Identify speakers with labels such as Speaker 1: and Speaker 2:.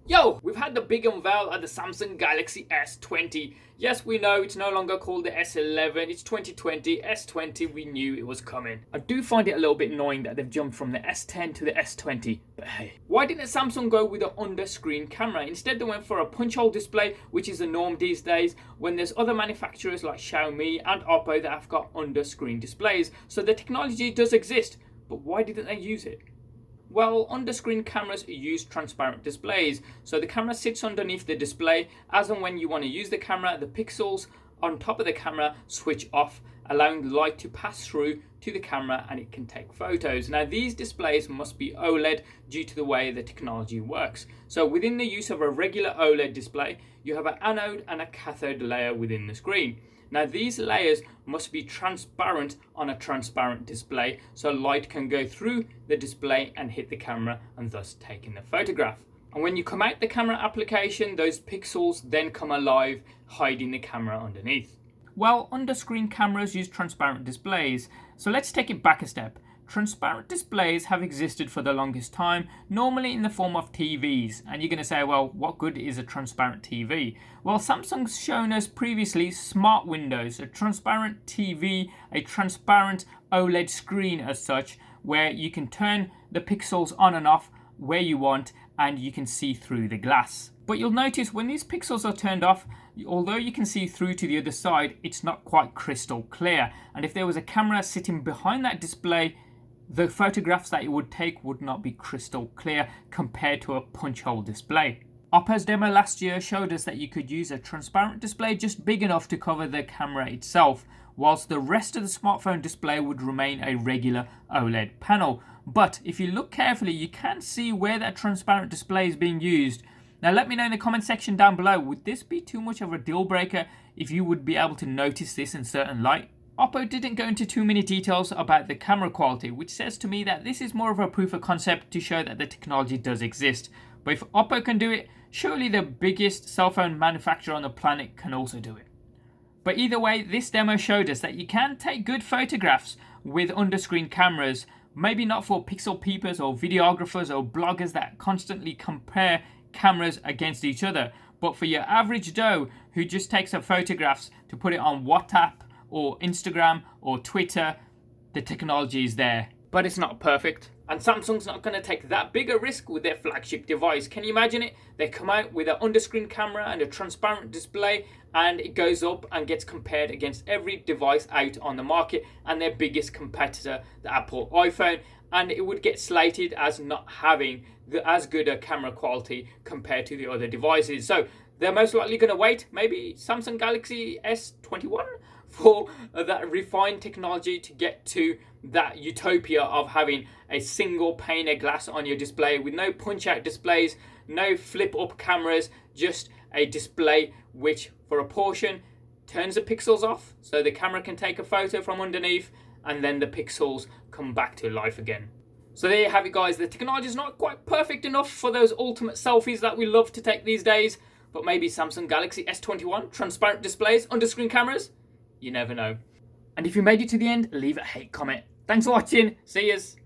Speaker 1: Yo, we've had the big unveil of the Samsung Galaxy S20. Yes, we know it's no longer called the S11, it's 2020, S20, we knew it was coming. I do find it a little bit annoying that they've jumped from the S10 to the S20, but hey. Why didn't Samsung go with an under-screen camera? Instead they went for a punch-hole display, which is the norm these days, when there's other manufacturers like Xiaomi and Oppo that have got under-screen displays. So the technology does exist, but why didn't they use it? Well, under-screen cameras use transparent displays, so the camera sits underneath the display. As and when you want to use the camera, the pixels on top of the camera switch off, allowing the light to pass through to the camera and it can take photos. Now these displays must be OLED due to the way the technology works. So within the use of a regular OLED display, you have an anode and a cathode layer within the screen. Now these layers must be transparent on a transparent display, so light can go through the display and hit the camera and thus taking the photograph. And when you come out the camera application, those pixels then come alive, hiding the camera underneath. Well, under-screen cameras use transparent displays, so let's take it back a step. Transparent displays have existed for the longest time, normally in the form of TVs. And you're going to say, well, what good is a transparent TV? Well, Samsung's shown us previously smart windows, a transparent TV, a transparent OLED screen as such, where you can turn the pixels on and off where you want and you can see through the glass. But you'll notice when these pixels are turned off, although you can see through to the other side, it's not quite crystal clear. And if there was a camera sitting behind that display, the photographs that it would take would not be crystal clear compared to a punch hole display. Oppo's demo last year showed us that you could use a transparent display just big enough to cover the camera itself, whilst the rest of the smartphone display would remain a regular OLED panel. But if you look carefully, you can see where that transparent display is being used. Now let me know in the comment section down below, would this be too much of a deal breaker if you would be able to notice this in certain light? Oppo didn't go into too many details about the camera quality, which says to me that this is more of a proof of concept to show that the technology does exist. But if Oppo can do it, surely the biggest cell phone manufacturer on the planet can also do it. But either way, this demo showed us that you can take good photographs with under-screen cameras, maybe not for pixel peepers or videographers or bloggers that constantly compare cameras against each other, but for your average Joe who just takes some photographs to put it on WhatsApp or Instagram or Twitter, the technology is there. But it's not perfect. And Samsung's not going to take that big a risk with their flagship device. Can you imagine it? They come out with an under-screen camera and a transparent display and it goes up and gets compared against every device out on the market and their biggest competitor, the Apple iPhone, and it would get slated as not having as good a camera quality compared to the other devices. So they're most likely going to wait, maybe Samsung Galaxy S21 for that refined technology to get to that utopia of having a single pane of glass on your display with no punch-out displays, no flip-up cameras, just a display which for a portion turns the pixels off so the camera can take a photo from underneath and then the pixels come back to life again. So there you have it, guys. The technology is not quite perfect enough for those ultimate selfies that we love to take these days, but maybe Samsung Galaxy S21, transparent displays, under-screen cameras, you never know. And if you made it to the end, leave a hate comment. Thanks for watching. See yous.